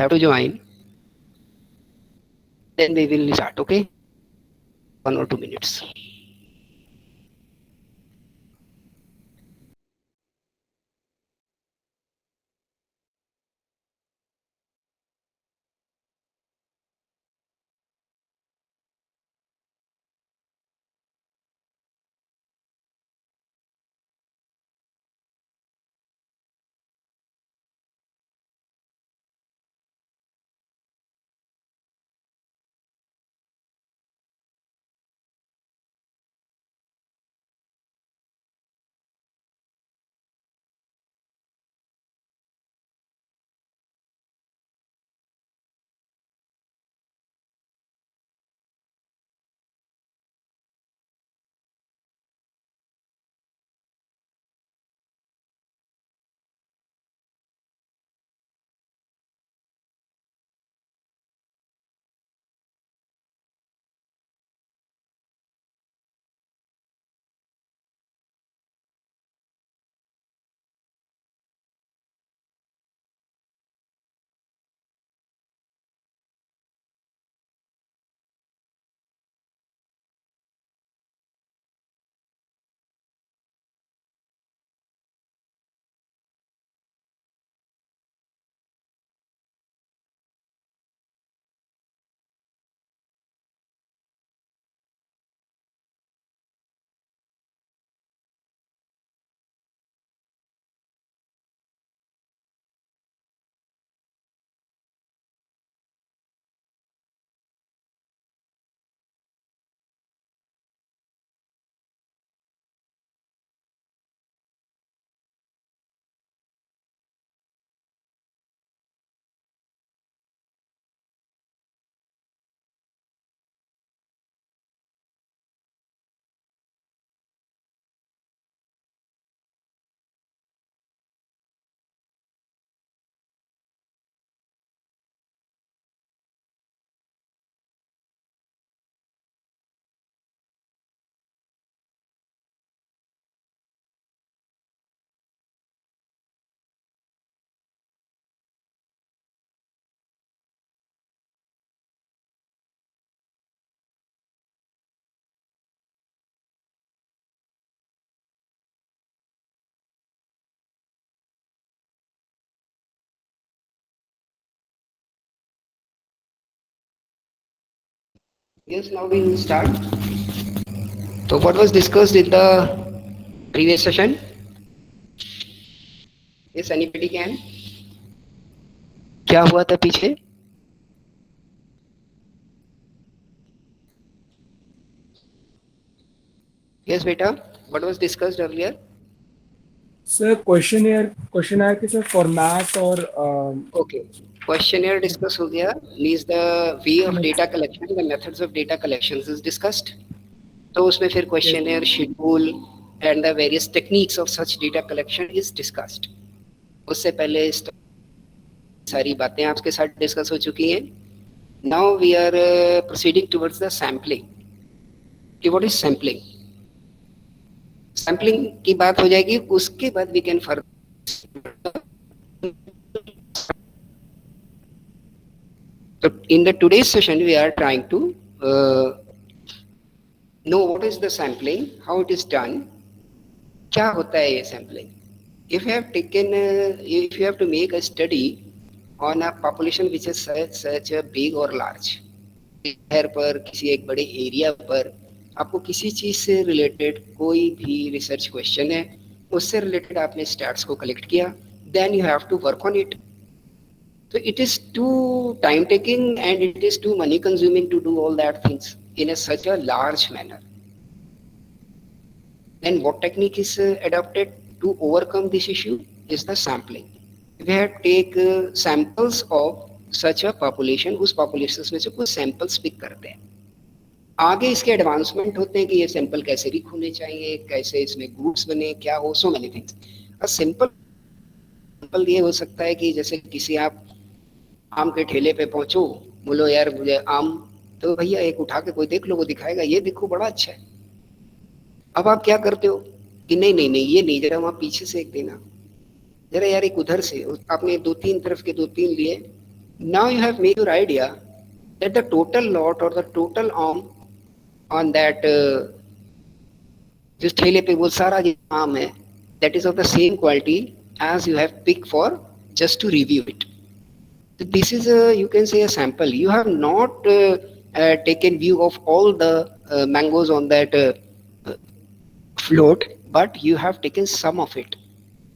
have to join. Then we will start, okay? 1 or 2 minutes. Yes, now we will start. So what was discussed in the previous session? Yes, anybody can? क्या हुआ था पीछे? Yes, beta. What was discussed earlier? Sir questionnaire के sir format और Okay. Questionnaire discuss हो गया. Means the way of data collection, the methods of data collections is discussed. तो उसमें फिर questionnaire, schedule and the various techniques of such data collection is discussed. उससे पहले इस सारी बातें आपके साथ डिस्कस हो चुकी हैं. Now we are proceeding towards the sampling. कि what is sampling? Sampling की बात हो जाएगी, उसके बाद we can further. So in the today's session we are trying to know what is the sampling, how it is done, क्या होता है ये sampling. If you have to make a study on a population which is such a big or large, शहर पर किसी एक बड़े area पर आपको किसी चीज से रिलेटेड कोई भी रिसर्च क्वेश्चन है, उससे रिलेटेड आपने स्टैट्स को कलेक्ट किया, then you have to work on it. So it is too time taking and it is too money consuming to do all that things in such a large manner. Then what technique is adopted to overcome this issue is the sampling. We have take samples of such a population, उस populations में से कुछ samples pick करते हैं. आगे इसके advancement होते हैं कि ये सैंपल कैसे भी होने चाहिए, कैसे इसमें ग्रुप्स बने, क्या हो, so many things. A simple ये हो सकता है कि जैसे किसी आप आम के ठेले पे पहुंचो, बोलो यार मुझे आम, तो भैया एक उठा के कोई देख लो, वो दिखाएगा ये देखो बड़ा अच्छा है. अब आप क्या करते हो कि नहीं नहीं नहीं ये नहीं, जरा वहां पीछे से एक देना, जरा यार एक उधर से. आपने 2-3 तरफ के 2-3 लिए, Now you have made your idea that the total lot or the total on that जिस ठेले पे वो सारा जो आम है, that is of the same quality as you have picked for just to review it. So this is a, you can say, a sample. You have not taken view of all the mangoes on that float, but you have taken some of it,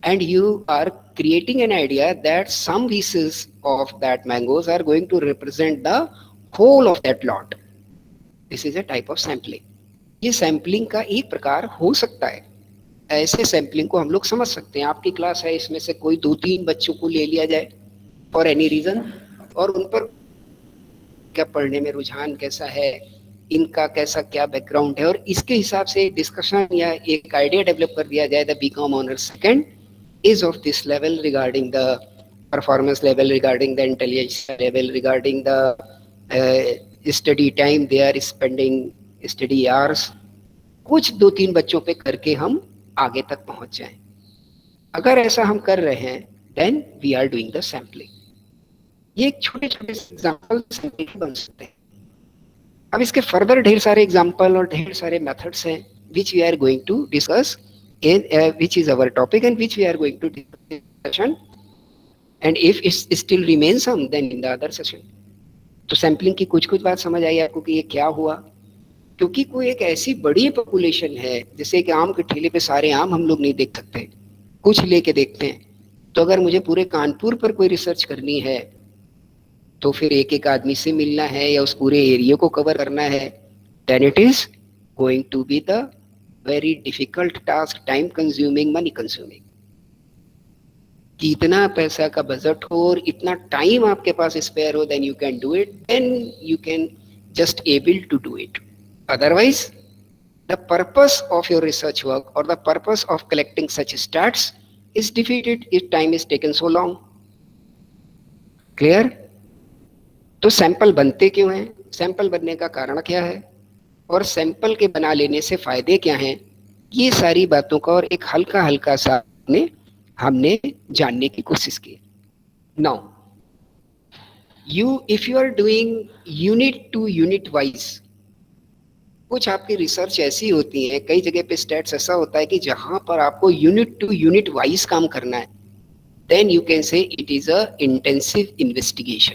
and you are creating an idea that some pieces of that mangoes are going to represent the whole of that lot. This is a type of sampling. ये sampling का एक प्रकार हो सकता है. ऐसे sampling को हम लोग समझ सकते हैं. आपकी क्लास है, इसमें से कोई 2-3 बच्चों को ले लिया जाए फॉर एनी रीजन, और उन पर क्या पढ़ने में रुझान कैसा है, इनका कैसा क्या बैकग्राउंड है, और इसके हिसाब से डिस्कशन या एक आइडिया डेवलप कर दिया जाए. The BCom honours second is of this level regarding the performance level, regarding the intelligence level, regarding the study time they are spending, study hours. कुछ 2-3 बच्चों पे करके हम आगे तक पहुंच जाएं. अगर ऐसा हम कर रहे हैं, then we are doing the sampling. ये एक छोटे छोटे एग्जाम्पल बन सकते हैं. अब इसके फर्दर ढेर सारे एग्जाम्पल और ढेर सारे मेथड्स हैं which we are going to discuss in which is our topic and which we are going to discussion, and if it still remain some then in the other session. तो sampling की कुछ कुछ बात समझ आई आपको कि ये क्या हुआ, क्योंकि कोई एक ऐसी बड़ी पॉपुलेशन है, जैसे कि आम के ठेले पे सारे आम हम लोग नहीं देख सकते, कुछ लेके देखते हैं. तो अगर मुझे पूरे कानपुर पर कोई रिसर्च करनी है, तो फिर एक एक आदमी से मिलना है या उस पूरे एरिया को कवर करना है, then it is going to be the very difficult task, time consuming, money consuming. कि इतना पैसा का बजट हो और इतना टाइम आपके पास स्पेयर हो, then you can do it, then you can just able to do it. Otherwise, the purpose of your research work or the purpose of collecting such stats is defeated if time is taken so long. Clear? तो sample बनते क्यों हैं, sample बनने का कारण क्या है, और सैंपल के बना लेने से फायदे क्या हैं, ये सारी बातों का और एक हल्का हल्का सा हमने जानने की कोशिश की. Now, if you are doing unit to unit wise, कुछ आपकी रिसर्च ऐसी होती है, कई जगह पे स्टैट्स ऐसा होता है कि जहां पर आपको यूनिट टू यूनिट वाइज काम करना है, then you can say it is a intensive investigation.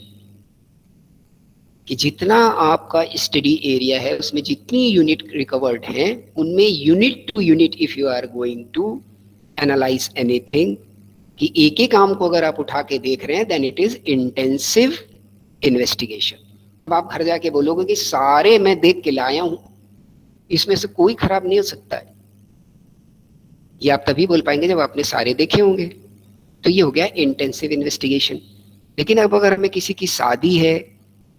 कि जितना आपका स्टडी एरिया है उसमें जितनी यूनिट रिकवर्ड हैं, उनमें unit to unit if you are going to analyse anything, कि एक ही काम को अगर आप उठा के देख रहे हैं, then it is intensive investigation. अब आप घर जाके बोलोगे कि सारे मैं देख के लाया हूं, इसमें से कोई खराब नहीं हो सकता है, ये आप तभी बोल पाएंगे जब आपने सारे देखे होंगे. तो ये हो गया इंटेंसिव इन्वेस्टिगेशन. लेकिन अब अगर हमें किसी की शादी है,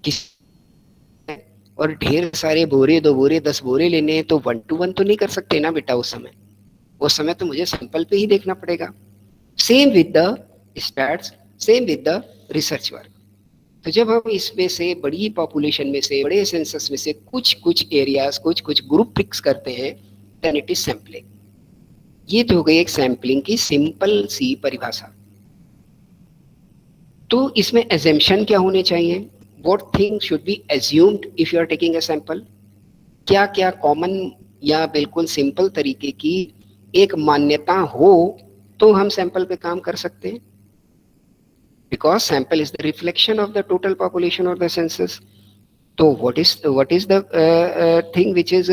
किसी और ढेर सारे बोरे, 2 बोरे, 10 बोरे लेने हैं, तो 1 to 1 तो नहीं कर सकते ना बेटा. उस समय तो मुझे सैंपल पे ही देखना पड़ेगा. Same with the stats, same with the research work. तो जब हम इसमें से बड़ी पॉपुलेशन में से, बड़े सेंसस में से कुछ एरियाज, कुछ ग्रुप फिक्स करते हैं, देन इट इज सैम्पलिंग. ये तो हो गई एक सैम्पलिंग की सिंपल सी परिभाषा. तो इसमें एजम्पशन क्या होने चाहिए, what thing should be assumed if you are taking a sample. क्या क्या कॉमन या बिल्कुल सिंपल तरीके की एक मान्यता हो तो हम सैंपल पे काम कर सकते हैं. Because sample is the reflection of the total population or the census. So what is the thing which is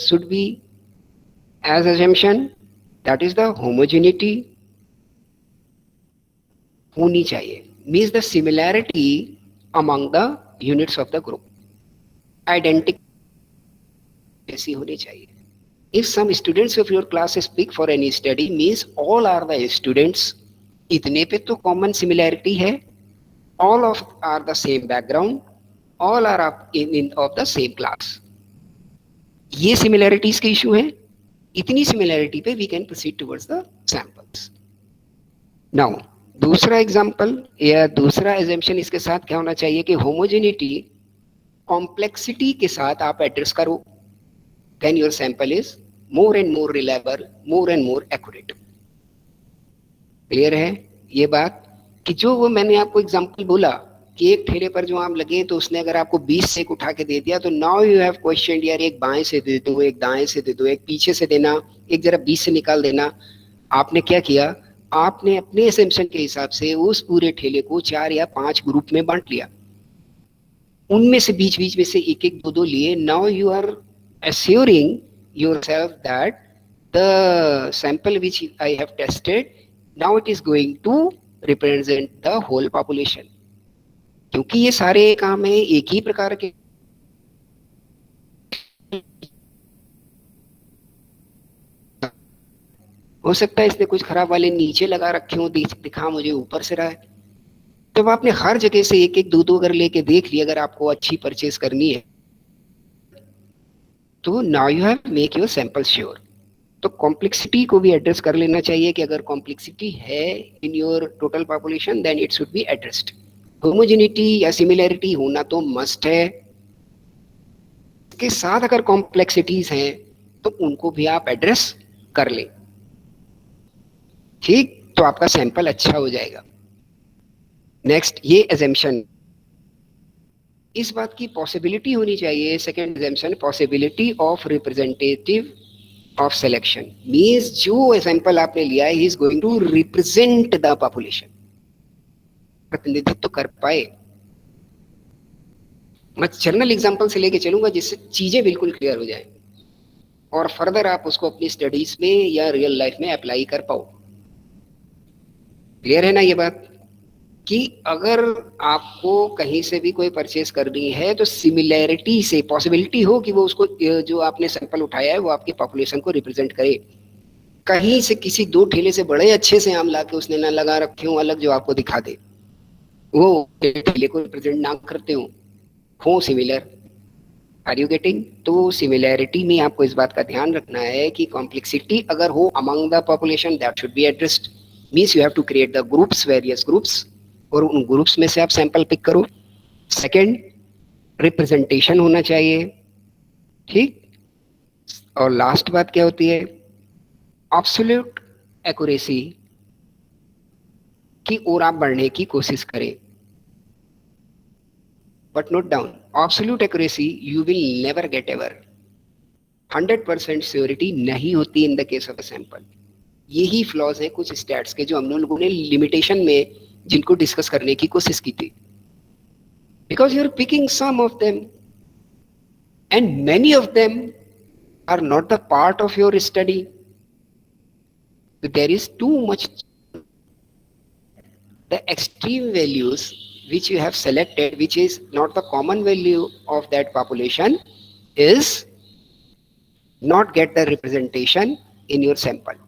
should be as assumption? That is the homogeneity होनी चाहिए, means the similarity among the units of the group. Identical ऐसी होनी चाहिए. If some students of your class speak for any study, means all are the students. इतने पे तो common similarity है. All of are the same background, all are of the same class. ये similarities के issue है. इतनी similarity पे we can proceed towards the samples. Now दूसरा एग्जांपल या दूसरा एजम्पशन इसके साथ क्या होना चाहिए कि होमोजेनिटी कॉम्प्लेक्सिटी के साथ आप एड्रेस करो, then your sample is more and more reliable, more and more accurate. Clear है ये बात कि जो वो मैंने आपको एग्जांपल बोला कि एक ठेले पर जो आम लगे तो उसने अगर आपको 20 से एक उठा के दे दिया, तो नाउ यू हैव क्वेश्चन, यार एक बाएं से दे दो, एक दाएं से दे दो, एक पीछे से देना, एक जरा 20 से निकाल देना। आपने क्या किया, आपने अपने असेम्पशन के हिसाब से उस पूरे ठेले को 4 या 5 ग्रुप में बांट लिया, उनमें से बीच बीच में से एक एक दो दो लिए। Now you are assuring yourself that the sample which I have tested, now it is going to represent the whole population, क्योंकि ये सारे काम है एक ही प्रकार के। हो सकता है इसने कुछ खराब वाले नीचे लगा रखे हो, दिखा मुझे ऊपर से रहा है। जब आपने हर जगह से एक एक दो दो अगर लेके देख लिया, अगर आपको अच्छी परचेज करनी है, तो now you have make your sample sure. तो कॉम्प्लेक्सिटी को भी एड्रेस कर लेना चाहिए कि अगर कॉम्प्लेक्सिटी है in your total population, then it should be addressed. Homogeneity या सिमिलैरिटी होना तो मस्ट है, इसके साथ अगर कॉम्प्लेक्सिटीज हैं तो उनको भी आप एड्रेस कर लें। ठीक, तो आपका सैंपल अच्छा हो जाएगा। नेक्स्ट, ये एजम्पशन, इस बात की पॉसिबिलिटी होनी चाहिए। Second assumption, possibility of representative of selection, means जो सैंपल आपने लिया है, he is going to represent the population, प्रतिनिधित्व कर पाए। मैं जनरल एग्जांपल से लेके चलूंगा जिससे चीजें बिल्कुल क्लियर हो जाए और फर्दर आप उसको अपनी स्टडीज में या रियल लाइफ में अप्लाई कर पाओ। क्लियर है ना ये बात, कि अगर आपको कहीं से भी कोई परचेज करनी है तो सिमिलैरिटी से पॉसिबिलिटी हो कि वो उसको, जो आपने सैंपल उठाया है वो आपकी पॉपुलेशन को रिप्रेजेंट करे। कहीं से किसी दो ठेले से बड़े अच्छे से आम लाके उसने ना लगा रखे हो अलग जो आपको दिखा दे, वो ठेले को रिप्रेजेंट ना करते हो सिमिलर। Are you getting? तो सिमिलैरिटी में आपको इस बात का ध्यान रखना है कि कॉम्प्लेक्सिटी अगर हो among the population, that should be addressed. Means you have to create the groups, various groups, और उन ग्रुप्स में से आप सैंपल पिक करो। सेकंड, रिप्रेजेंटेशन होना चाहिए। ठीक, और लास्ट बात क्या होती है, एब्सोल्यूट एक्यूरेसी की ओर आप बढ़ने की कोशिश करें। But note down, absolute accuracy you will never get ever. 100% surety नहीं होती in the case of a sample. यही फ्लॉज हैं कुछ स्टैट्स के जो हम लोगों ने लिमिटेशन में जिनको डिस्कस करने की कोशिश की थी, because you are picking some of them and many of them are not the part of your study. There is too much. The extreme values which you have selected, which is not the common value of that population, is not get the representation in your sample.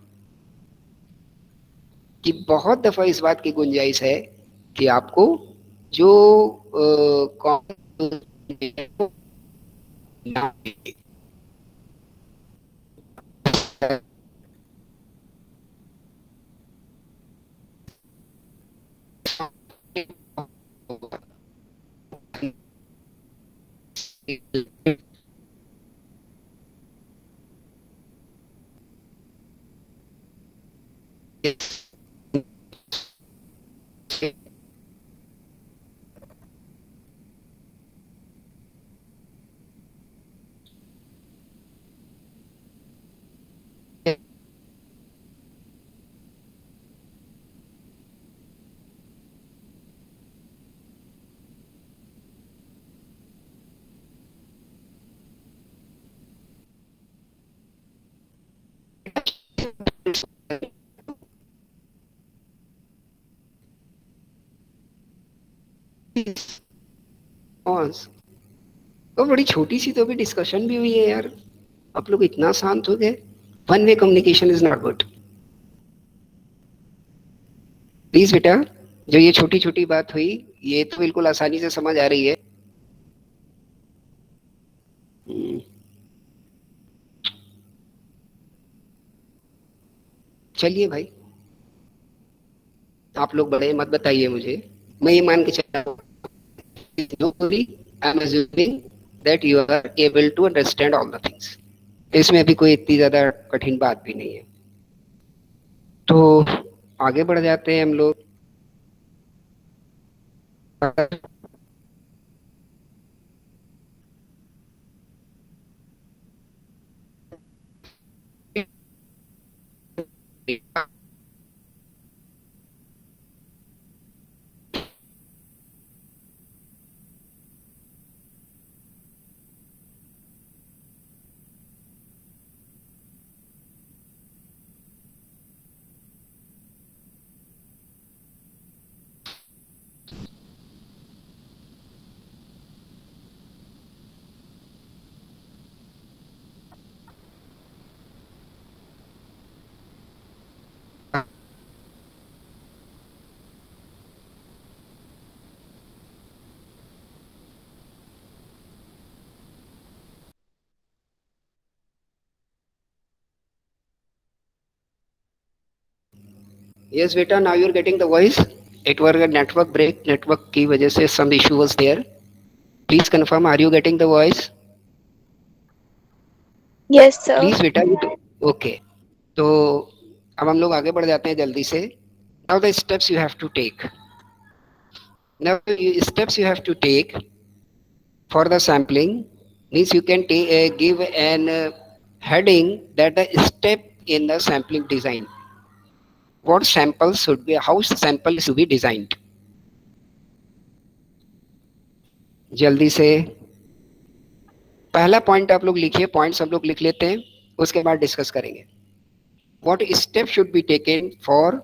कि बहुत दफा इस बात की गुंजाइश है कि आपको जो तो बड़ी छोटी सी तो भी डिस्कशन भी हुई है यार, आप लोग इतना शांत हो गए। One way communication is not good. Please बेटा, जो ये छोटी छोटी बात हुई ये तो बिल्कुल आसानी से समझ आ रही है। चलिए भाई, आप लोग बड़े मत बताइए मुझे, मैं ये मान के चल रहा हूँ I am assuming that you are able to understand all the things. इसमें अभी कोई इतनी ज्यादा कठिन बात भी नहीं है। तो आगे बढ़ जाते हैं हम लोग। Yes beta, now you're getting the voice. It was a network break, network की वजह से some issue was there. Please confirm, are you getting the voice? Yes, sir. Please बेटा, okay. तो अब हम लोग आगे बढ़ जाते हैं जल्दी से. Now the steps you have to take. Now the steps you have to take for the sampling means you can give an heading that the step in the sampling design. What samples should be, how sample should be designed. जल्दी से पहला point आप लोग लिखिए, points हम लोग लिख लेते हैं, उसके बाद डिस्कस करेंगे. What step should be taken for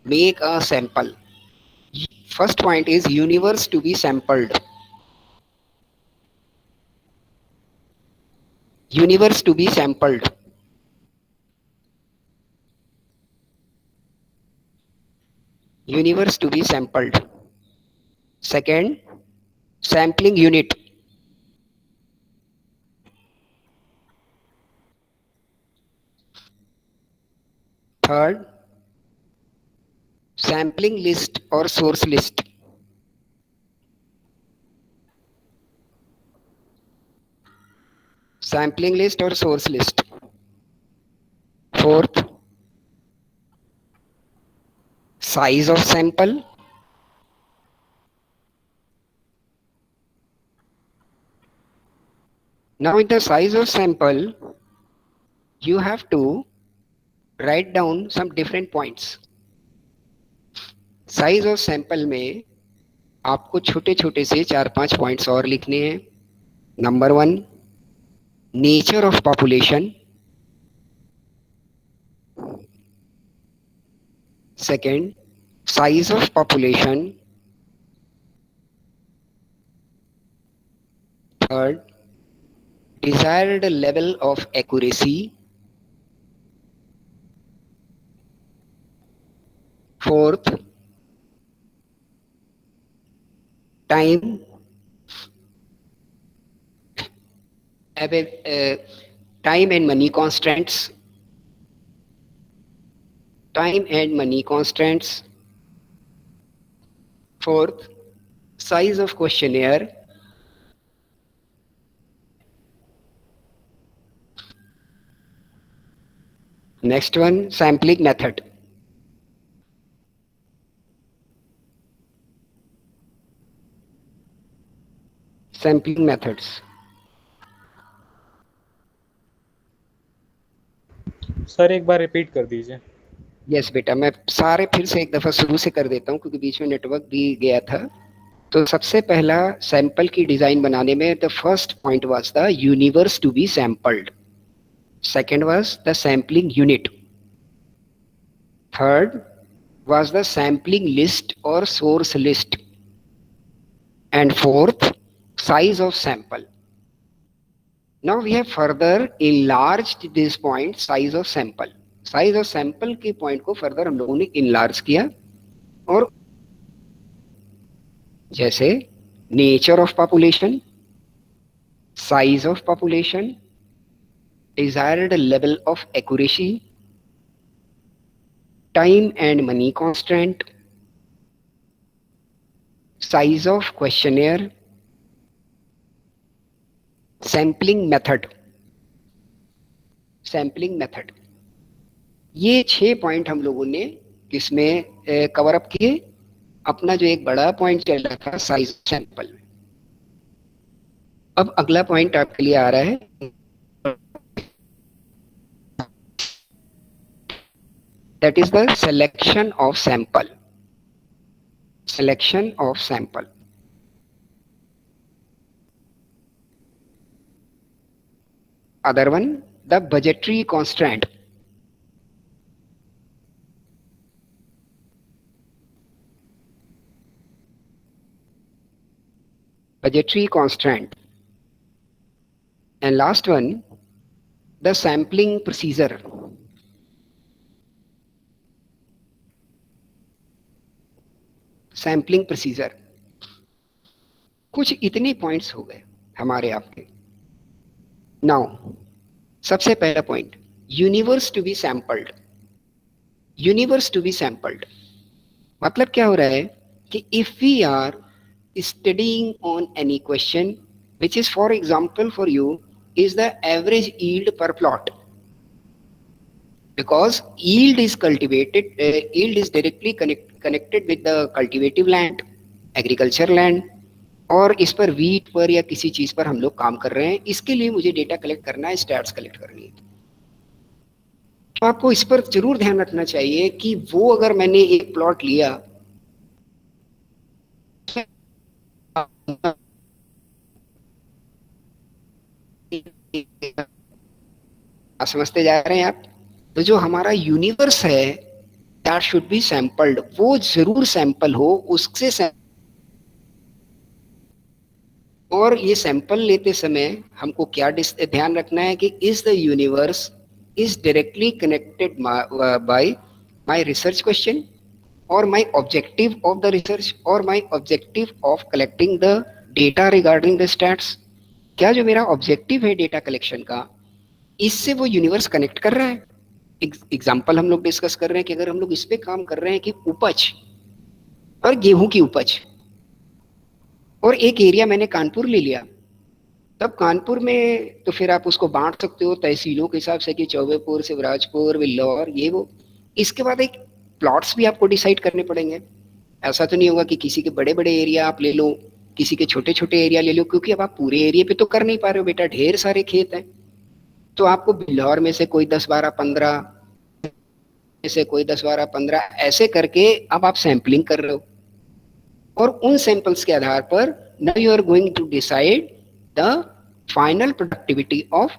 make a sample? First point is universe to be sampled. Universe to be sampled. Universe to be sampled. Second, sampling unit. Third, sampling list or source list. Sampling list or source list. Fourth, size of sample. Now in the size of sample, you have to write down some different points. Size of sample में आपको छोटे छोटे से 4-5 points और लिखने हैं. Number 1, nature of population. Second, size of population. Third, desired level of accuracy. Fourth, time time and money constraints. Time and money constraints. Fourth, size of questionnaire. Next one, sampling method. Sampling methods. Sir एक बार repeat कर दीजिए. Yes बेटा, मैं सारे फिर से एक दफा शुरू से कर देता हूँ क्योंकि बीच में नेटवर्क भी गया था. तो सबसे पहला सैंपल की डिजाइन बनाने में the first point was the universe to be sampled. Second was the sampling unit. Third was the sampling list और source list. And fourth, size of sample. Now we have further enlarged this point, size of sample. Size of sample के point को further हम लोगों ने enlarge किया. और जैसे nature of population, size of population, desired level of accuracy, time and money constraint, size of questionnaire, sampling method. Sampling method, ये 6 point हम लोगों ने किसमें कवर अप किए. अपना जो एक बड़ा पॉइंट चल रहा था साइज सैंपल में. अब अगला पॉइंट आपके लिए आ रहा है, that is the selection of sample. Selection of sample. Other one, the budgetary constraint. Budgetary constraint. And last one, the sampling procedure. Sampling procedure. कुछ इतने पॉइंट्स हो गए हमारे आपके. नाउ सबसे पहला point, universe to be sampled. Universe to be sampled. मतलब क्या हो रहा है कि if we are studying on any question which is for example for you is the average yield per plot, because yield is cultivated, yield is directly connected with the cultivative land, agriculture land, और इस पर wheat पर या किसी चीज पर हम लोग काम कर रहे हैं, इसके लिए मुझे डेटा कलेक्ट करना है, स्टैट्स कलेक्ट करनी है। तो आपको इस पर जरूर ध्यान रखना चाहिए कि वो अगर मैंने एक प्लॉट लिया, समझते जा रहे हैं आप? तो जो हमारा यूनिवर्स है दैट शुड बी सैंपल्ड, वो जरूर सैंपल हो, उससे और ये सैंपल लेते समय हमको क्या ध्यान रखना है कि is the universe is directly connected by my research question और my objective of the research और my objective of collecting the data regarding the stats. क्या जो मेरा ऑब्जेक्टिव है डेटा कलेक्शन का, इससे वो यूनिवर्स कनेक्ट कर रहा है? एग्जाम्पल हम लोग डिस्कस कर रहे हैं कि अगर हम लोग इस पे काम कर रहे हैं कि उपज और गेहूं की उपज, और एक एरिया मैंने कानपुर ले लिया, तब कानपुर में तो फिर आप उसको बांट सकते हो तहसीलों के हिसाब से कि चौबेपुर, शिवराजपुर, विल्लौर, ये वो। इसके बाद एक प्लॉट्स भी आपको डिसाइड करने पड़ेंगे। ऐसा तो नहीं होगा कि किसी के बड़े बड़े एरिया आप ले लो, किसी के छोटे छोटे एरिया ले लो, क्योंकि अब आप पूरे एरिया पे तो कर नहीं पा रहे हो बेटा, ढेर सारे खेत हैं। तो आपको बिल्हौर में से कोई 10-12-15, में से कोई 10-12-15 ऐसे करके अब आप सैंपलिंग कर रहे हो, और उन सैंपल्स के आधार पर now you are going to decide the final productivity of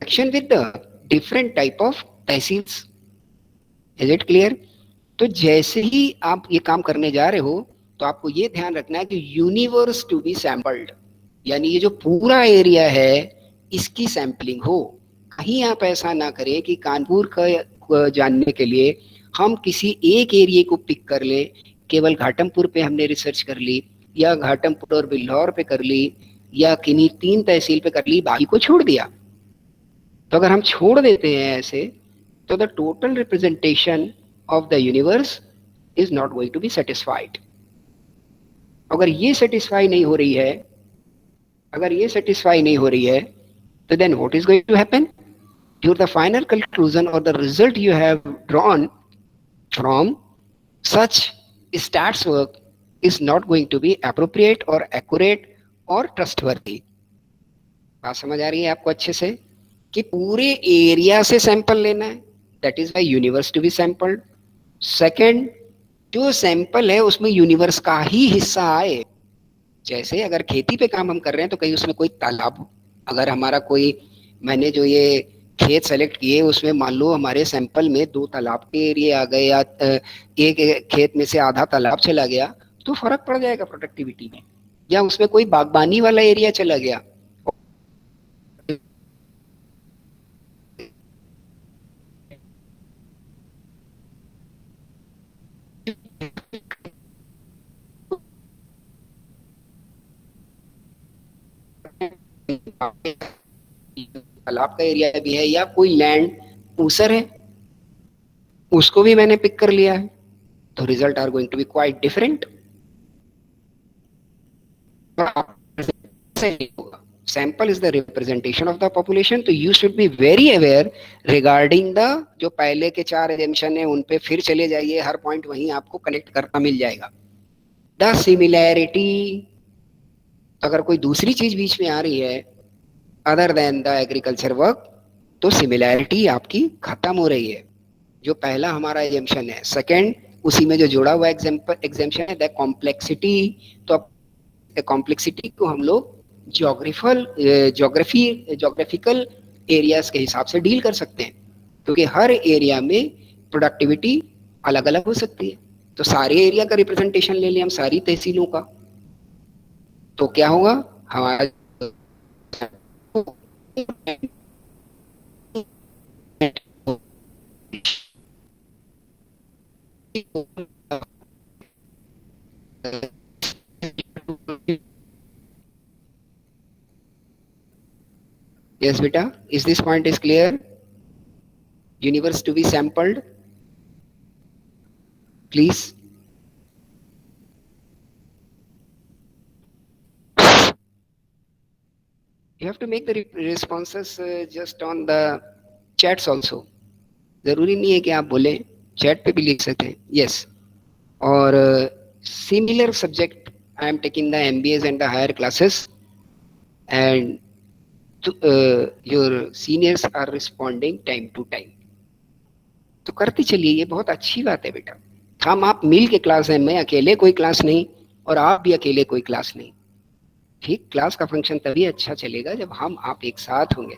action with the different type of tehsils. Is it clear? तो जैसे ही आप ये काम करने जा रहे हो तो आपको ये ध्यान रखना है कि यूनिवर्स टू बी सैंपल्ड, यानी ये जो पूरा एरिया है इसकी सैंपलिंग हो। कहीं आप ऐसा ना करें कि कानपुर का जानने के लिए हम किसी एक एरिया को पिक कर ले, केवल घाटमपुर पे हमने रिसर्च कर ली, या घाटमपुर और बिल्हौर पे कर ली, या किन्हीं 3 तहसील पे कर ली, बाकी को छोड़ दिया। तो अगर हम छोड़ देते हैं ऐसे, तो the total representation of the universe is not going to be satisfied. अगर ये सेटिस्फाई नहीं हो रही है, अगर ये सेटिस्फाई नहीं हो रही है, तो then what is going to happen? The final conclusion or the result you have drawn from such stats work is not going to be appropriate or accurate or trustworthy. बात समझ आ रही है आपको अच्छे से कि पूरे एरिया से सैंपल लेना है, that is why universe to be sampled. Second, जो सैंपल है उसमें यूनिवर्स का ही हिस्सा आए। जैसे अगर खेती पे काम हम कर रहे हैं तो कहीं उसमें कोई तालाब, अगर हमारा कोई, मैंने जो ये खेत सेलेक्ट किए उसमें मान लो हमारे सैंपल में 2 तालाब के एरिया आ गए, या एक खेत में से आधा तालाब चला गया, तो फर्क पड़ जाएगा प्रोडक्टिविटी में। या उसमें कोई बागबानी वाला एरिया चला गया, तालाब का एरिया भी है, या कोई लैंड ऊसर है, उसको भी मैंने पिक कर लिया है, तो result are going to be quite different. Sample is the representation of the population, तो you should be very aware regarding the, जो पहले के 4 एजम्पशन है उन पे फिर चले जाइए, हर पॉइंट वहीं आपको कनेक्ट करना मिल जाएगा। द सिमिलैरिटी, अगर कोई दूसरी चीज बीच में आ रही है other than the agriculture work, तो सिमिलैरिटी आपकी खत्म हो रही है। जो पहला हमारा एजम्पशन है, सेकंड उसी में जो जुड़ा हुआ एग्जाम्पशन है द कॉम्प्लेक्सिटी, तो कॉम्प्लेक्सिटी को हम लोग जोग्राफिकल एरियाज के हिसाब से डील कर सकते हैं, क्योंकि हर एरिया में प्रोडक्टिविटी अलग अलग हो सकती है। तो सारे एरिया का रिप्रेजेंटेशन ले लें हम, सारी तहसीलों का, तो क्या होगा हमारा yes beta, is this point is clear? universe to be sampled? Please. You have to make the responses just on the chats also. जरूरी नहीं है कि आप बोले, चैट पे भी लिख सकते हैं. यस. और similar subject I am taking the MBAs and the higher classes, and your seniors are responding time to time. तो करते चलिए, ये बहुत अच्छी बात है बेटा. हम आप मिल के क्लास है, मैं अकेले कोई क्लास नहीं और आप भी अकेले कोई क्लास नहीं. ठीक, क्लास का फंक्शन तभी अच्छा चलेगा जब हम आप एक साथ होंगे.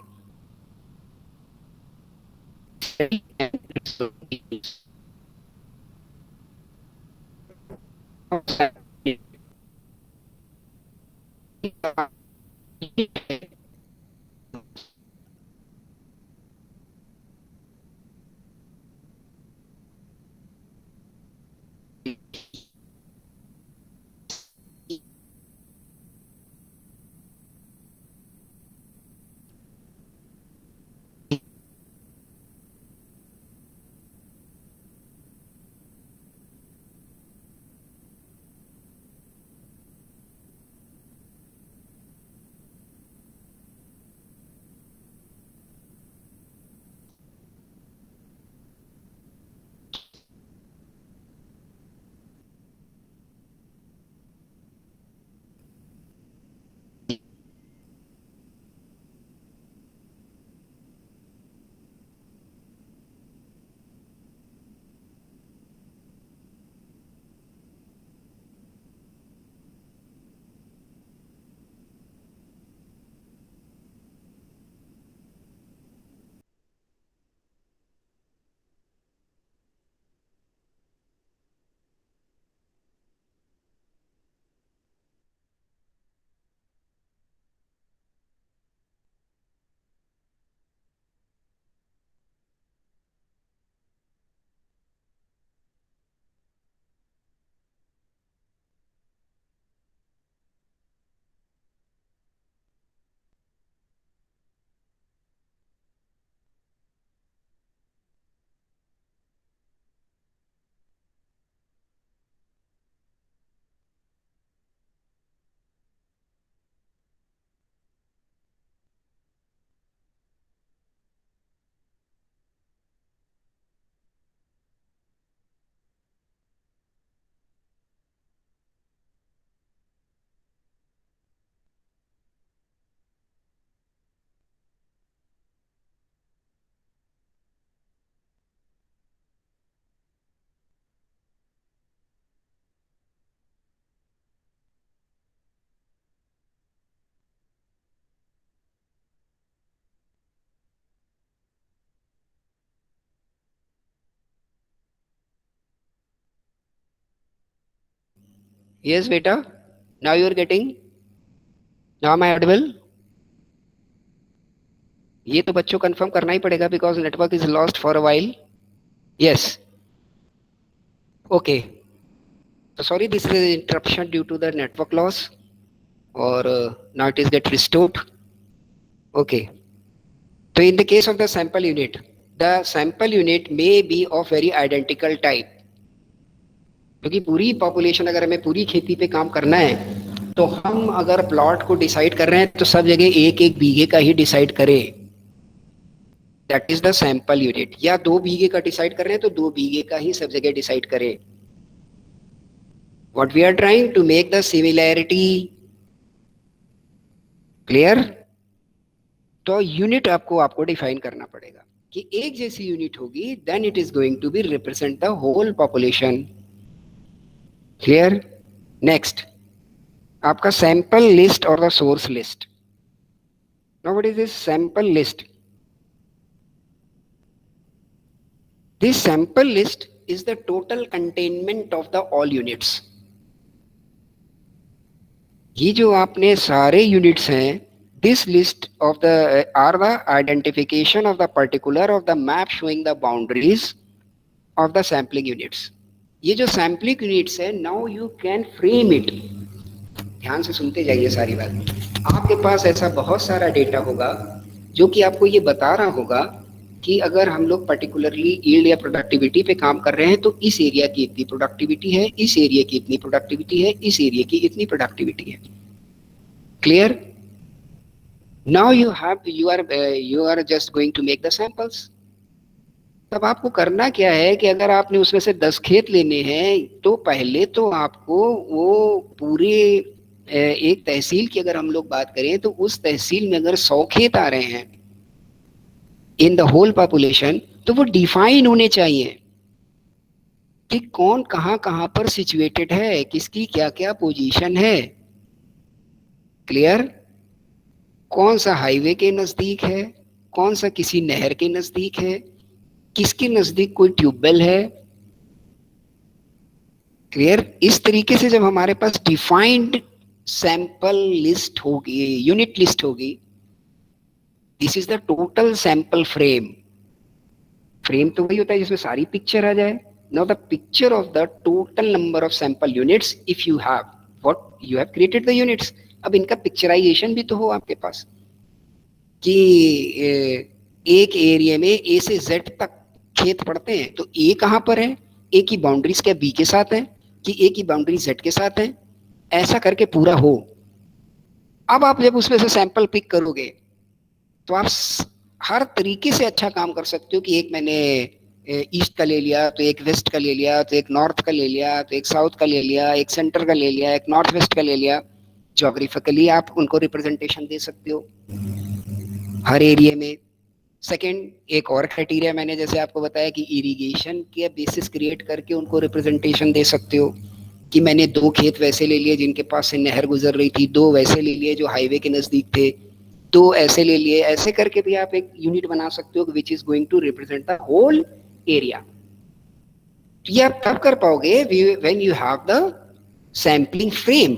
Yes, beta. Now you are getting. Now am I audible? ये तो बच्चों कंफर्म करना ही पड़ेगा because network is lost for a while. Yes. Okay. So sorry, this is an interruption due to the network loss, or now it is get restored. Okay. So in the case of the sample unit may be of very identical type. क्योंकि पूरी population अगर हमें पूरी खेती पे काम करना है तो हम अगर प्लॉट को डिसाइड कर रहे हैं तो सब जगह एक एक बीघे का ही डिसाइड करें. That is the sample unit. या 2 बीघे का डिसाइड कर रहे हैं तो 2 बीघे का ही सब जगह डिसाइड करें. What we are trying to make the similarity clear. तो यूनिट आपको डिफाइन करना पड़ेगा कि एक जैसी यूनिट होगी, then it is going to be represent the whole population. Clear. Next आपका सैंपल लिस्ट और the source list. Now what is this sample list? This sample list is the total containment of the all units. ये जो आपने सारे units हैं, this list of the are the identification of the particular of the map showing the boundaries of the sampling units. ये जो sampling units है, now you can frame it. ध्यान से सुनते जाइए सारी बात. आपके पास ऐसा बहुत सारा डेटा होगा जो कि आपको ये बता रहा होगा कि अगर हम लोग पर्टिकुलरली यील्ड या प्रोडक्टिविटी पे काम कर रहे हैं तो इस एरिया की इतनी प्रोडक्टिविटी है, इस एरिया की इतनी प्रोडक्टिविटी है, इस एरिया की इतनी प्रोडक्टिविटी है. Clear? Now you are just going to make the samples. तब आपको करना क्या है कि अगर आपने उसमें से 10 खेत लेने हैं तो पहले तो आपको वो पूरे एक तहसील की अगर हम लोग बात करें तो उस तहसील में अगर 100 खेत आ रहे हैं इन द होल पॉपुलेशन, तो वो डिफाइन होने चाहिए कि कौन कहाँ कहाँ पर सिचुएटेड है, किसकी क्या क्या पोजीशन है. क्लियर? कौन सा हाईवे के नजदीक है, कौन सा किसी नहर के नजदीक है, किसके नजदीक कोई ट्यूबवेल है. क्लियर? इस तरीके से जब हमारे पास डिफाइंड सैंपल लिस्ट होगी, यूनिट लिस्ट होगी, this is the total sample frame. Frame तो वही होता है जिसमें सारी पिक्चर आ जाए. Now the picture of the total number of sample units if you have what you have created the units. अब इनका पिक्चराइजेशन भी तो हो आपके पास कि एक एरिया में ए से जेड तक खेत पड़ते हैं, तो ए कहाँ पर है, ए की बाउंड्रीज क्या बी के साथ है कि ए की बाउंड्री जेड के साथ है, ऐसा करके पूरा हो. अब आप जब उसमें से सैंपल पिक करोगे तो आप हर तरीके से अच्छा काम कर सकते हो कि एक मैंने ईस्ट का ले लिया तो एक वेस्ट का ले लिया, तो एक नॉर्थ का ले लिया, तो एक साउथ का ले लिया, एक सेंटर का ले लिया, एक नॉर्थ वेस्ट का ले लिया. ज्योग्राफिकली आप उनको रिप्रेजेंटेशन दे सकते हो हर एरिया में. सेकंड, एक और क्राइटेरिया मैंने जैसे आपको बताया कि इरिगेशन के बेसिस क्रिएट करके उनको रिप्रेजेंटेशन दे सकते हो कि मैंने 2 खेत वैसे ले लिए जिनके पास से नहर गुजर रही थी, 2 वैसे ले लिए जो हाईवे के नजदीक थे, 2 ऐसे ले लिए. ऐसे करके भी आप एक यूनिट बना सकते हो which is going to represent the whole area. ये आप तब कर पाओगे when you have the sampling frame.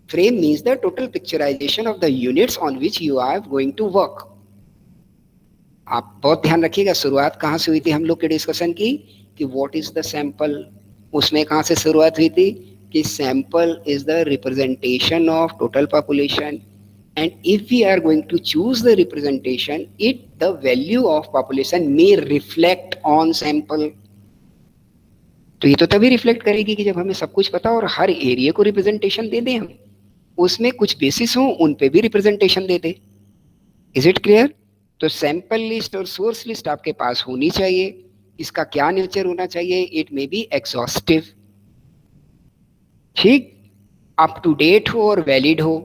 Frame means the total picturisation of the units on which you are going to work. आप बहुत ध्यान रखिएगा शुरुआत कहाँ से हुई थी हम लोग के डिस्कशन की कि व्हाट इज द सैंपल. उसमें कहाँ से शुरुआत हुई थी कि sample is the representation of total population, and if we are going to choose the representation, the value of population may reflect on sample. तो ये तो तभी रिफ्लेक्ट करेगी कि जब हमें सब कुछ पता और हर एरिया को रिप्रेजेंटेशन दे दें हम, उसमें कुछ बेसिस हो उन पे भी representation they they. Is it clear? तो सैंपल लिस्ट और सोर्स लिस्ट आपके पास होनी चाहिए. इसका क्या नेचर होना चाहिए? इट मे बी एग्जॉस्टिव, ठीक, अप टू डेट हो और वैलिड हो.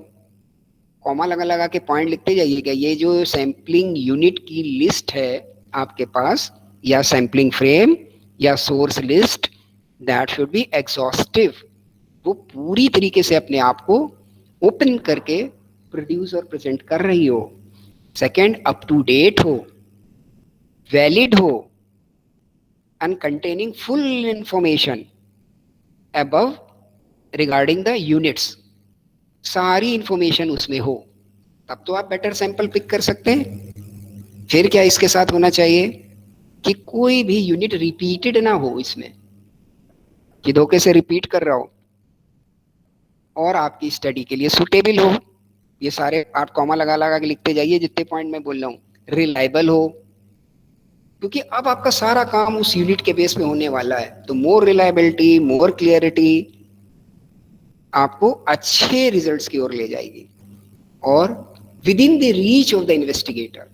कॉमा लगा लगा के पॉइंट लिखते जाइएगा. ये जो सैम्पलिंग यूनिट की लिस्ट है आपके पास या सैम्पलिंग फ्रेम या source list, that should B exhaustive. वो पूरी तरीके से अपने आप को ओपन करके प्रोड्यूस और प्रेजेंट कर रही हो. सेकंड, अप टू डेट हो, वैलिड हो and containing full information above regarding the units. सारी इंफॉर्मेशन उसमें हो, तब तो आप बेटर सैंपल पिक कर सकते हैं. फिर क्या इसके साथ होना चाहिए कि कोई भी यूनिट रिपीटेड ना हो इसमें, कि धोखे से रिपीट कर रहा हो, और आपकी स्टडी के लिए सुटेबल हो. ये सारे आप कॉमा लगा लगा के लिखते जाइए जितने पॉइंट मैं बोल रहा हूँ. रिलायबल हो, क्योंकि अब आपका सारा काम उस यूनिट के बेस पे होने वाला है. तो मोर रिलायबिलिटी, मोर क्लियरिटी आपको अच्छे रिजल्ट्स की ओर ले जाएगी. और with in the reach of the investigator,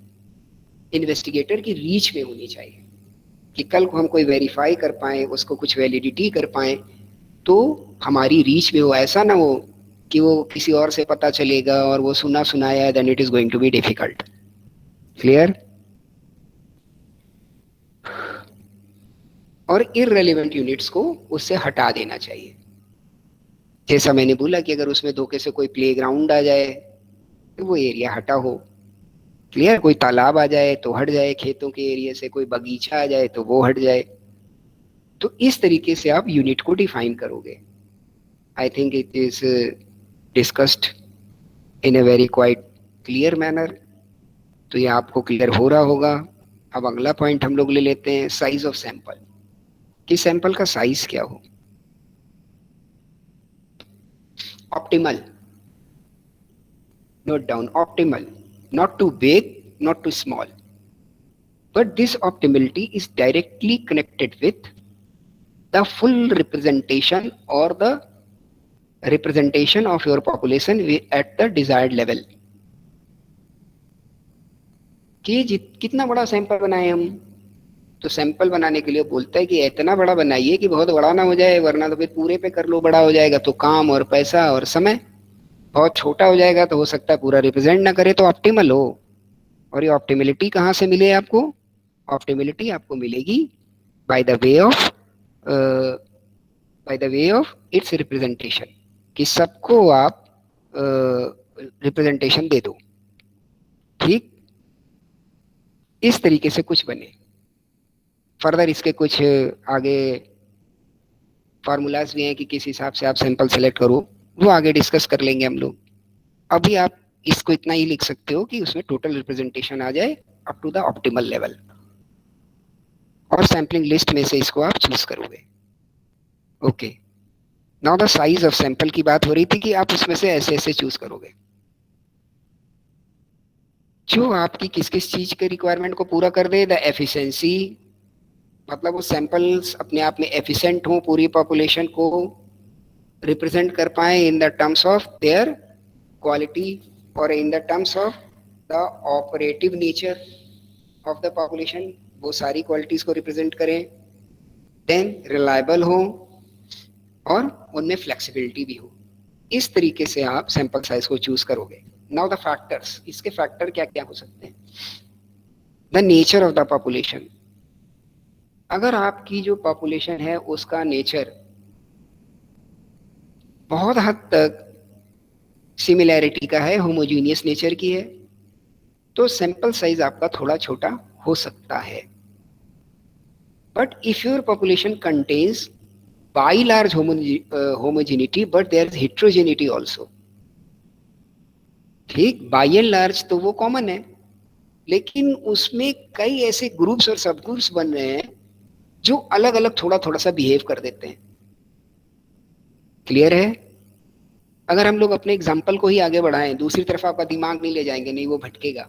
investigator की रीच में होनी चाहिए कि कल को हम कोई वेरीफाई कर पाए, उसको कुछ वैलिडिटी कर पाए तो हमारी रीच में हो. ऐसा ना हो कि वो किसी और से पता चलेगा और वो सुना सुनाया है, then it is going to be difficult. Clear? और इररिलेवेंट यूनिट्स को उससे हटा देना चाहिए. जैसा मैंने बोला कि अगर उसमें धोखे से कोई प्लेग्राउंड आ जाए तो वो एरिया हटा हो. क्लियर? कोई तालाब आ जाए तो हट जाए खेतों के एरिया से, कोई बगीचा आ जाए तो वो हट जाए. तो इस तरीके से आप यूनिट को डिफाइन करोगे. I think it is discussed in a very quite clear manner. तो ये आपको क्लियर हो रहा होगा. अब अगला पॉइंट हम लोग ले लेते हैं, साइज ऑफ सैंपल. कि सैंपल का साइज क्या हो. Optimal, note down, optimal, not too big, not too small. but this optimality is directly connected with the full representation or the representation of your population at the desired level. कि कितना बड़ा sample बनाए हम, तो sample बनाने के लिए बोलता है कि इतना बड़ा बनाइए कि बहुत बड़ा ना हो जाए, वरना तो फिर पूरे पे कर लो, बड़ा हो जाएगा तो काम और पैसा और समय, बहुत छोटा हो जाएगा तो हो सकता है पूरा रिप्रेजेंट ना करे, तो ऑप्टिमल हो। और ये ऑप्टिमिलिटी कहाँ से मिले आपको? ऑप्टिमिलिटी आपको मिलेगी by the way of its representation, कि सबको आप रिप्रेजेंटेशन दे दो। ठीक, इस तरीके से कुछ बने। फर्दर इसके कुछ आगे फार्मूलाज भी हैं कि किस हिसाब से आप सैंपल सेलेक्ट करो, वो आगे डिस्कस कर लेंगे हम लोग। अभी आप इसको इतना ही लिख सकते हो कि उसमें टोटल रिप्रेजेंटेशन आ जाए up to the optimal level, और सैम्पलिंग लिस्ट में से इसको आप चूज करोगे। Okay, now the size of sample की बात हो रही थी कि आप उसमें से ऐसे ऐसे चूज करोगे जो आपकी किस किस चीज के रिक्वायरमेंट को पूरा कर दे। द एफिशिएंसी, मतलब वो सैंपल्स अपने आप में एफिशिएंट हों, पूरी पॉपुलेशन को रिप्रेजेंट कर पाए in the terms of their quality और in the terms of the operative nature of the population, वो सारी क्वालिटीज को रिप्रेजेंट करें। देन रिलायबल हो और उनमें फ्लेक्सिबिलिटी भी हो। इस तरीके से आप सैंपल साइज को चूज करोगे। नाउ द फैक्टर्स, इसके फैक्टर क्या क्या हो सकते हैं? The nature of the population, अगर आपकी जो पॉपुलेशन है उसका नेचर बहुत हद तक सिमिलैरिटी का है, होमोजीनियस नेचर की है, तो सैंपल साइज आपका थोड़ा छोटा हो सकता है। But if your population contains by large homogeneity but there is heterogeneity also, ठीक, बाई एंड लार्ज तो वो कॉमन है, लेकिन उसमें कई ऐसे ग्रुप्स और सब ग्रुप्स बन रहे हैं जो अलग अलग थोड़ा थोड़ा सा बिहेव कर देते हैं। क्लियर है? अगर हम लोग अपने एग्जाम्पल को ही आगे बढ़ाएं, दूसरी तरफ आपका दिमाग नहीं ले जाएंगे, नहीं, वो भटकेगा।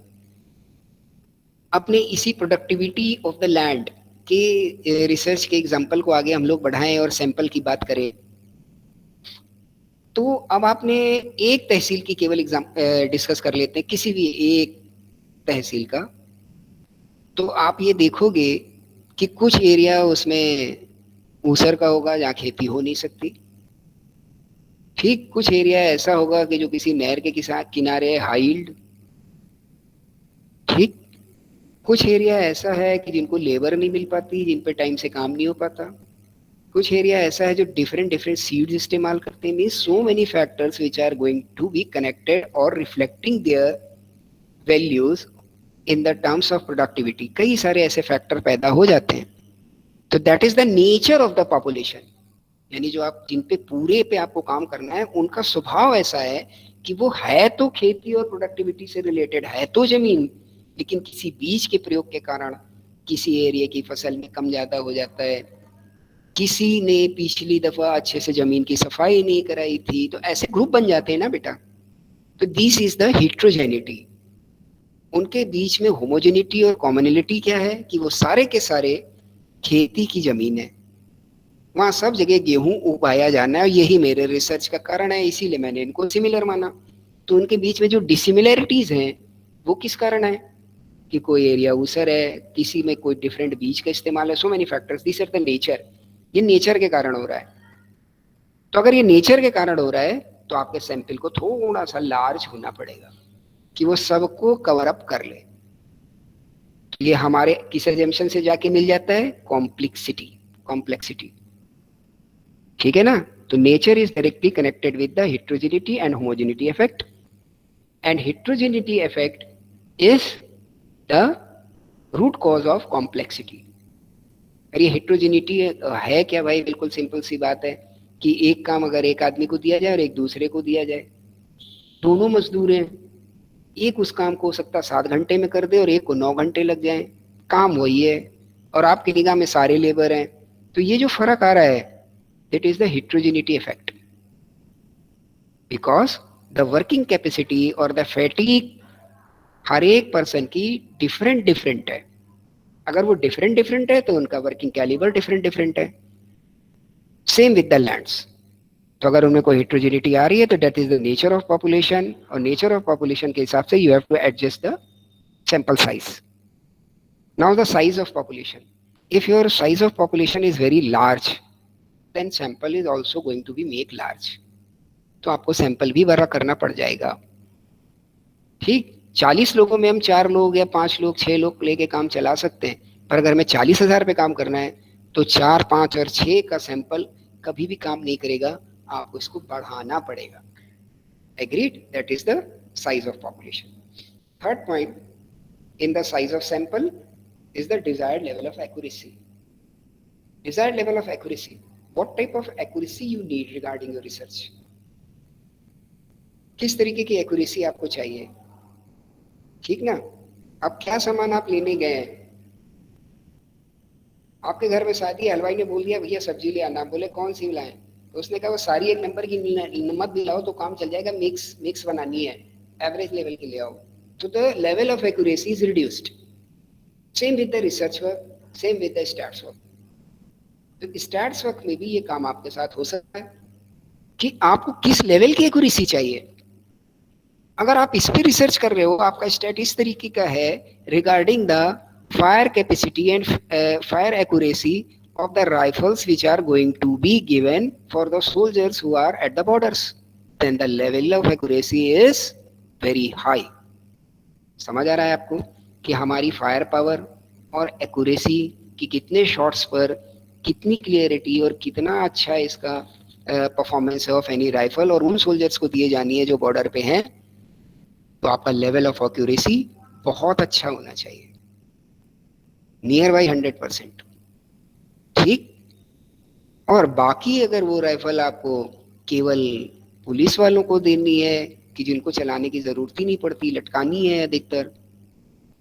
अपने इसी प्रोडक्टिविटी ऑफ द लैंड के रिसर्च के एग्जाम्पल को आगे हम लोग बढ़ाएं और सैंपल की बात करें, तो अब आपने एक तहसील की केवल एग्जाम डिस्कस कर लेते हैं, किसी भी एक तहसील का, तो आप ये देखोगे कि कुछ एरिया उसमें ऊसर का होगा जहाँ खेती हो नहीं सकती। ठीक, कुछ एरिया ऐसा होगा कि जो किसी नहर के किनारे हाइल्ड। ठीक, कुछ एरिया ऐसा है कि जिनको लेबर नहीं मिल पाती, जिन पे टाइम से काम नहीं हो पाता। कुछ एरिया ऐसा है जो डिफरेंट सीड्स इस्तेमाल करते हैं। Means so many factors which are going to be connected और reflecting their values in the terms of productivity. कई सारे ऐसे फैक्टर पैदा हो जाते हैं। तो that is the nature of the population, यानी जो आप जिन पे पूरे पे आपको काम करना है, उनका स्वभाव ऐसा है कि वो है तो खेती और प्रोडक्टिविटी से रिलेटेड, है तो जमीन, लेकिन किसी बीज के प्रयोग के कारण किसी एरिया की फसल में कम ज्यादा हो जाता है, किसी ने पिछली दफा अच्छे से जमीन की सफाई नहीं कराई थी, तो ऐसे ग्रुप बन जाते हैं ना बेटा। तो दिस इज द हेट्रोजेनिटी। उनके बीच में होमोजेनिटी और कॉमनलिटी क्या है कि वो सारे के सारे खेती की जमीन है, वहां सब जगह गेहूं उगाया जाना है, और यही मेरे रिसर्च का कारण है, इसीलिए मैंने इनको सिमिलर माना। तो उनके बीच में जो डिसिमिलैरिटीज हैं वो किस कारण है कि कोई एरिया ऊसर है, किसी में कोई डिफरेंट बीज का इस्तेमाल है। So many factors, this are the nature. ये नेचर के कारण हो रहा है। तो अगर ये नेचर के कारण हो रहा है तो आपके सैंपल को थोड़ा सा लार्ज होना पड़ेगा कि वो सबको कवर अप कर ले। तो ये हमारे किस एजम्पशन से जाके मिल जाता है? कॉम्प्लेक्सिटी। ठीक है ना? तो nature is directly connected with the heterogeneity and homogeneity effect, and heterogeneity effect is the root cause of complexity. और ये हेट्रोजेनिटी है क्या भाई? बिल्कुल सिंपल सी बात है कि एक काम अगर एक आदमी को दिया जाए और एक दूसरे को दिया जाए, दोनों मजदूर हैं, एक उस काम को हो सकता 7 घंटे में कर दे और एक को 9 घंटे लग जाए, काम वही है, और आपकी निगाह में सारे लेबर हैं। तो ये जो फर्क आ रहा है, that is the heterogeneity effect, because the working capacity और द फैटिग हर एक पर्सन की डिफरेंट है। अगर वो डिफरेंट डिफरेंट है तो उनका वर्किंग कैलिबर डिफरेंट डिफरेंट है. Same with the lands. तो अगर उनमें कोई हेट्रोजेनिटी आ रही है तो that is the nature of population, और नेचर ऑफ पॉपुलेशन के हिसाब से you have to adjust the sample size. Now the size of population. If your size of population is very large then sample is also going to be make large. तो आपको sample भी बड़ा करना पड़ जाएगा. ठीक, 40 लोगों में हम 4 लोग या 5 लोग 6 लोग लेके काम चला सकते हैं, पर अगर हमें 40,000 पे काम करना है तो 4, 5 और 6 का सैंपल कभी भी काम नहीं करेगा, आपको इसको बढ़ाना पड़ेगा. Agreed? That is the size of population. Third point in the size of sample is the desired level of accuracy. Desired level of accuracy. What type of accuracy you need regarding your research? किस तरीके की accuracy आपको चाहिए? ठीक ना. अब क्या सामान आप लेने गए हैं, आपके घर में शादी है, हलवाई ने बोल दिया भैया सब्जी ले आना, बोले कौन सी लाएं, तो उसने कहा वो सारी एक नंबर की मत दिलाओ तो काम चल जाएगा, मिक्स बनानी है, एवरेज लेवल की ले आओ. तो the level of accuracy is reduced. Same with the research work, same with the stats work. तो स्टैट्स वर्क में भी ये काम आपके साथ हो सकता है कि आपको किस लेवल की एक्यूरेसी चाहिए. अगर आप इस पे रिसर्च कर रहे हो, आपका स्टैट इस तरीके का है regarding the fire capacity and fire accuracy of the rifles which are going to be given for the soldiers who are at the borders, then the level of accuracy is very high. समझ आ रहा है आपको कि हमारी fire power और accuracy की कितने shots पर कितनी क्लियरिटी और कितना अच्छा इसका परफॉर्मेंस है ऑफ एनी राइफल, और उन सोल्जर्स को दिए जानी है जो बॉर्डर पे हैं. तो आपका लेवल ऑफ एक्यूरेसी बहुत अच्छा होना चाहिए, नियर बाई 100%. ठीक. और बाकी अगर वो राइफल आपको केवल पुलिस वालों को देनी है कि जिनको चलाने की जरूरत ही नहीं पड़ती, लटकानी है अधिकतर,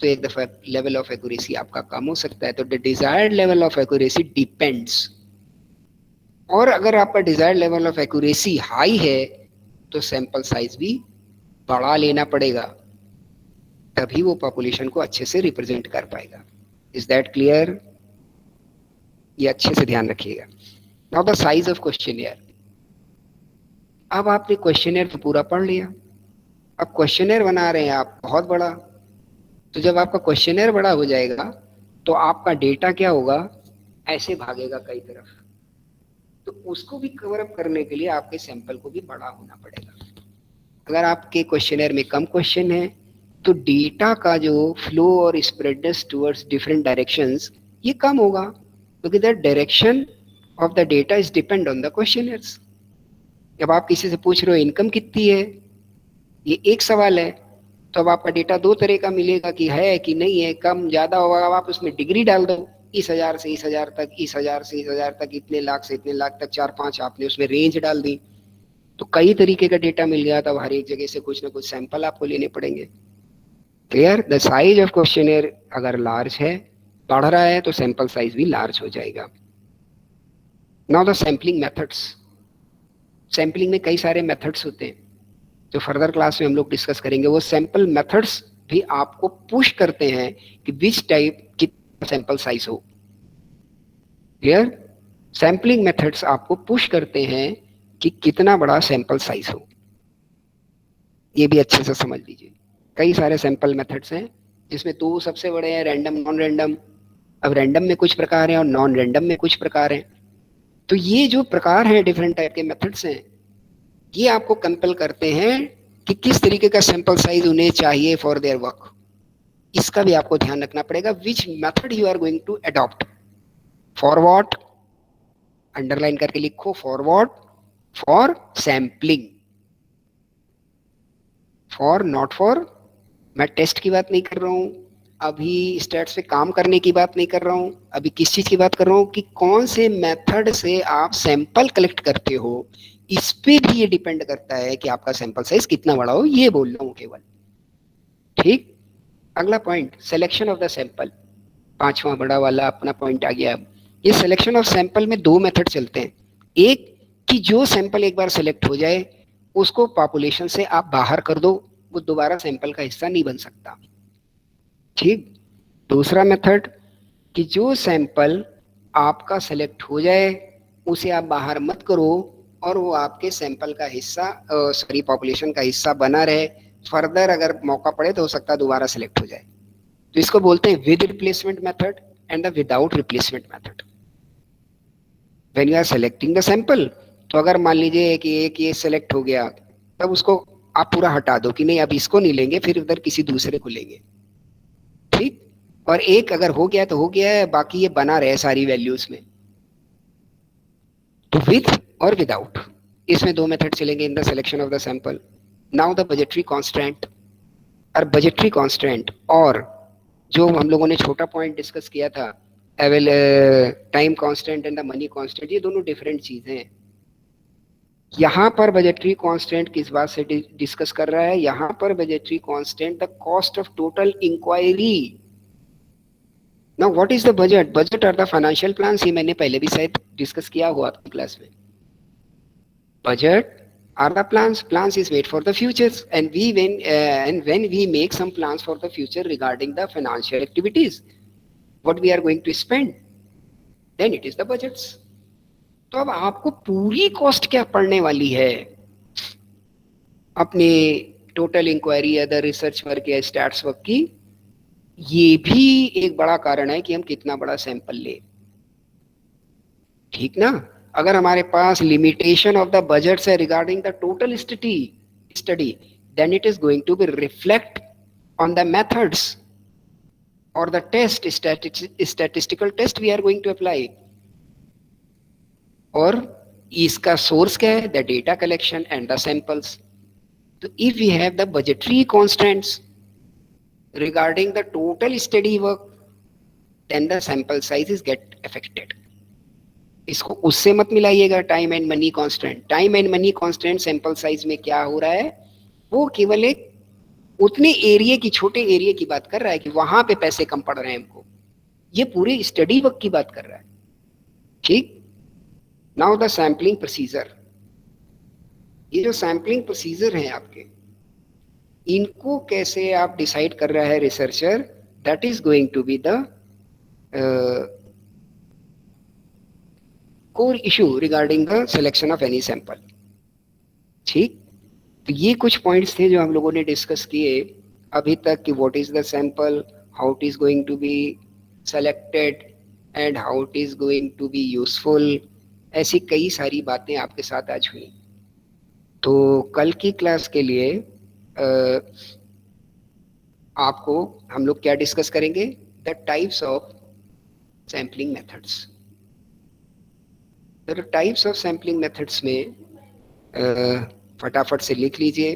तो एक दफा लेवल ऑफ एक्यूरेसी आपका कम हो सकता है. तो the desired level of accuracy depends. और अगर आपका desired level of accuracy high है तो सैंपल साइज भी बढ़ा लेना पड़ेगा, तभी वो पॉपुलेशन को अच्छे से रिप्रेजेंट कर पाएगा. Is that clear? ये अच्छे से ध्यान रखिएगा. Now the size of questionnaire. अब आपने क्वेश्चनियर तो पूरा पढ़ लिया, अब क्वेश्चनियर बना रहे हैं आप बहुत बड़ा. तो जब आपका क्वेश्चनियर बड़ा हो जाएगा तो आपका डेटा क्या होगा, ऐसे भागेगा कई तरफ. तो उसको भी कवर अप करने के लिए आपके सैंपल को भी बड़ा होना पड़ेगा. अगर आपके क्वेश्चनियर में कम क्वेश्चन है तो डेटा का जो फ्लो और स्प्रेडनेस टुवर्ड्स डिफरेंट डायरेक्शंस ये कम होगा, क्योंकि the direction of the data is depend on the questionnaires. जब आप किसी से पूछ रहे हो इनकम कितनी है, ये एक सवाल है, तो अब आपका डेटा 2 तरह का मिलेगा कि है कि नहीं है, कम ज्यादा होगा. अब आप उसमें डिग्री डाल दो, इस हजार से इस हजार तक, इस हजार से इस हजार तक, इतने लाख से इतने लाख तक, 4-5 आपने उसमें रेंज डाल दी, तो कई तरीके का डेटा मिल गया. तब हर एक जगह से कुछ ना कुछ सैंपल आपको लेने पड़ेंगे. Clear? The size of questionnaire अगर लार्ज है, बढ़ रहा है, तो सैंपल साइज भी लार्ज हो जाएगा. Now the sampling methods. Sampling में कई सारे मेथड्स होते हैं जो फर्दर क्लास में हम लोग डिस्कस करेंगे. वो सैंपल मेथड्स भी आपको पुश करते हैं कि विच टाइप की सैंपल साइज हो. क्लियर? सैम्पलिंग मेथड्स आपको पुश करते हैं कि कितना बड़ा सैंपल साइज हो. ये भी अच्छे से समझ लीजिए. कई सारे सैंपल मेथड्स हैं जिसमें 2 सबसे बड़े हैं, रैंडम, नॉन रैंडम. अब रैंडम में कुछ प्रकार हैं और नॉन रैंडम में कुछ प्रकार हैं. तो ये जो प्रकार हैं, डिफरेंट टाइप के मेथड्स हैं, ये आपको कंपेल करते हैं कि किस तरीके का सैंपल साइज उन्हें चाहिए फॉर देयर वर्क. इसका भी आपको ध्यान रखना पड़ेगा. Which method you are going to adopt. For what? Underline करके लिखो, for what? For sampling. For, not for. मैं टेस्ट की बात नहीं कर रहा हूं, अभी स्टैट्स पे काम करने की बात नहीं कर रहा हूं. अभी किस चीज की बात कर रहा हूं कि कौन से मेथड से आप सैंपल कलेक्ट करते हो, इस पे भी ये डिपेंड करता है कि आपका सैंपल साइज कितना बड़ा हो. ये बोल रहा हूं केवल. ठीक. अगला point, selection of the sample. 5वां बड़ा वाला अपना पॉइंट आ गया. अब ये सिलेक्शन ऑफ सैंपल में 2 मेथड चलते हैं. एक कि जो सैंपल एक बार सिलेक्ट हो जाए उसको पॉपुलेशन से आप बाहर कर दो, वो दोबारा सैंपल का हिस्सा नहीं बन सकता. ठीक. दूसरा मेथड कि जो सैंपल आपका सेलेक्ट हो जाए उसे आप बाहर मत करो और वो आपके सैंपल का हिस्सा, सॉरी पॉपुलेशन का हिस्सा बना रहे। फर्दर अगर मौका पड़े तो हो सकता है दोबारा सेलेक्ट हो जाए। तो इसको बोलते हैं with replacement method and the without replacement method. When you are selecting the sample, तो अगर मान लीजिए कि एक ये सेलेक्ट हो गया, तब उसको आप पूरा हटा दो कि नहीं अब इसको नहीं लेंगे, फिर उधर किसी दूसरे को लेंगे, ठीक। और एक अगर हो गया तो हो गया है, बाकी ये बना रहे सारी वैल्यूज में। तो विथ और विदाउट, इसमें दो मेथड चलेंगे in the selection of the sample. Now the budgetary constant और बजटरी कांस्टेंट, और जो हम लोगों ने छोटा पॉइंट डिस्कस किया था avail time constant and the money constant, ये दोनों डिफरेंट चीजें हैं। यहां पर बजटरी कांस्टेंट किस बात से डिस्कस कर रहा है, यहां पर budgetary constant the cost of total inquiry. Now what is the budget? Budget are the financial plans, ये मैंने पहले भी शायद डिस्कस किया हुआ आपकी क्लास में। Budget are the plans is made for the futures, and when we make some plans for the future regarding the financial activities, what we are going to spend, then it is the budgets. तो अब आपको पूरी cost क्या पड़ने वाली है अपने total inquiry, other research work या स्टैट्स वर्क की, ये भी एक बड़ा कारण है कि हम कितना बड़ा सैंपल ले, ठीक ना। अगर हमारे पास लिमिटेशन ऑफ द बजट है regarding the total study, then it is going to be reflect on the methods और the test, statistical test we are going to apply. और इसका सोर्स क्या है? The data collection and the samples. तो if we have the budgetary constants regarding the total study work, then the sample size is get affected. इसको उससे मत मिलाइएगा time and money constant. Time and money constant sample size में क्या हो रहा है, वो केवल एक उतने एरिया की, छोटे एरिया की बात कर रहा है कि वहां पे पैसे कम पड़ रहे हैं हमको। ये पूरे स्टडी वर्क की बात कर रहा है, ठीक। नाउ द सैम्पलिंग प्रोसीजर, ये जो सैम्पलिंग प्रोसीजर है आपके, इनको कैसे आप डिसाइड कर रहा है researcher, that is going to be the core issue regarding the selection of any sample, ठीक। तो ये कुछ पॉइंट्स थे जो हम लोगों ने डिस्कस किए अभी तक कि what is the sample, how it is going to be selected and how it is going to be useful. ऐसी कई सारी बातें आपके साथ आज हुई। तो कल की क्लास के लिए आपको हम लोग क्या डिस्कस करेंगे, the types of sampling methods. The types of sampling methods में फटाफट से लिख लीजिए,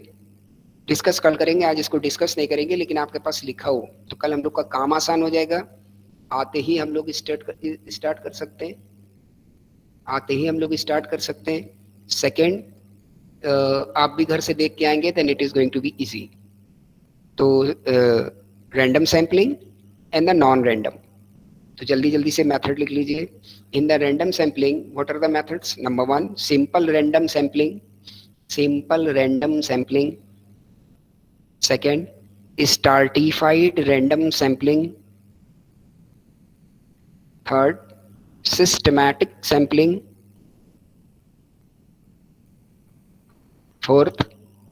डिस्कस कल करेंगे, आज इसको डिस्कस नहीं करेंगे, लेकिन आपके पास लिखा हो तो कल हम लोग का काम आसान हो जाएगा। आते ही हम लोग स्टार्ट कर सकते हैं, आते ही हम लोग स्टार्ट कर सकते हैं। सेकेंड, आप भी घर से देख के आएंगे, then it is going to be easy. तो random sampling and the non random, तो जल्दी जल्दी से मेथड लिख लीजिए। In the random sampling what are the methods? Number 1, simple random sampling, simple random sampling. Second, stratified random sampling. Third, systematic sampling. Fourth,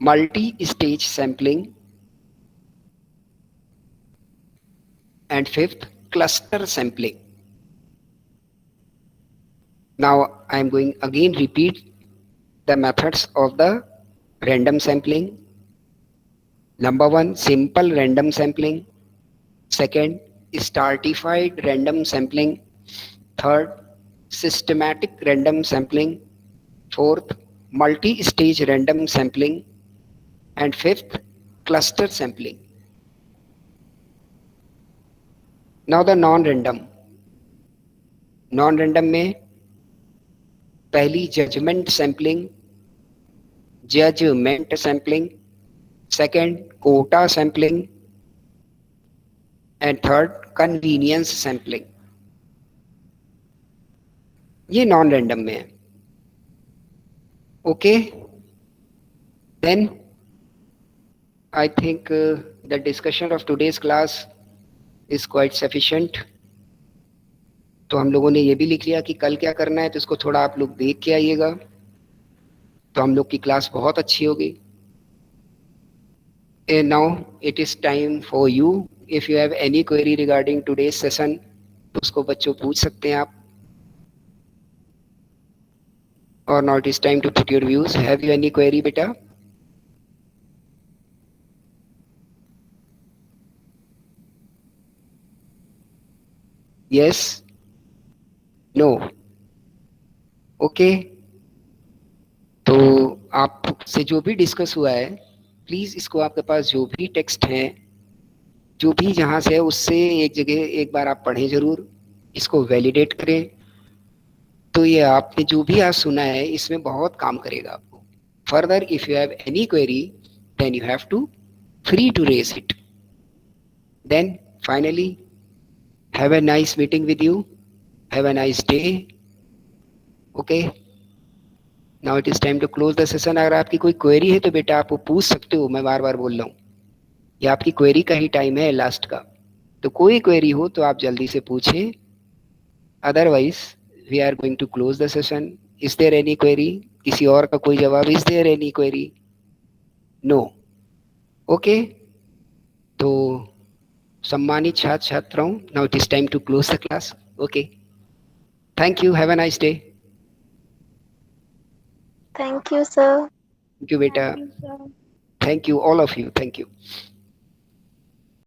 multi-stage sampling. And fifth, cluster sampling. Now I am going again repeat the methods of the random sampling. Number 1, simple random sampling. Second, stratified random sampling. Third, systematic random sampling. Fourth, multi-stage random sampling, and fifth, cluster sampling. Now the non-random. Non-random में पहली judgement sampling, second quota sampling, and third convenience sampling. ये non random में है। Okay, then I think the discussion of today's class is quite sufficient. तो हम लोगों ने ये भी लिख लिया कि कल क्या करना है, तो इसको थोड़ा आप लोग देख के आइएगा, तो हम लोग की क्लास बहुत अच्छी होगी. And now it is time for you. If you have any query regarding today's session, तो उसको बच्चों पूछ सकते हैं आप. Or now it is time to put your views. Have you any query, beta? Yes? No? Okay? तो आपसे जो भी डिस्कस हुआ है, प्लीज इसको आपके पास जो भी टेक्स्ट है, जो भी जहां से है, उससे एक जगह एक बार आप पढ़ें जरूर, इसको वैलिडेट करें. तो ये आपने जो भी आज सुना है इसमें बहुत काम करेगा आपको. Further if you have any query then you have to free to raise it. Then finally have a nice meeting with you. Have a nice day. Okay. Now it is time to close the session. अगर आपकी कोई query है तो बेटा आप वो पूछ सकते हो. मैं बार बार बोल रहा हूँ, ये आपकी क्वेरी का ही टाइम है लास्ट का. तो कोई क्वेरी हो तो आप जल्दी से पूछें. Otherwise we are going to close the session. Is there any query? किसी और का कोई जवाब? Is there any query? No. Okay. तो सम्मानित छात्र छात्राओं, now it is time to close the class. Okay. Thank you. Have a nice day. Thank you, sir. Thank you बेटा. Thank you all of you. Thank you.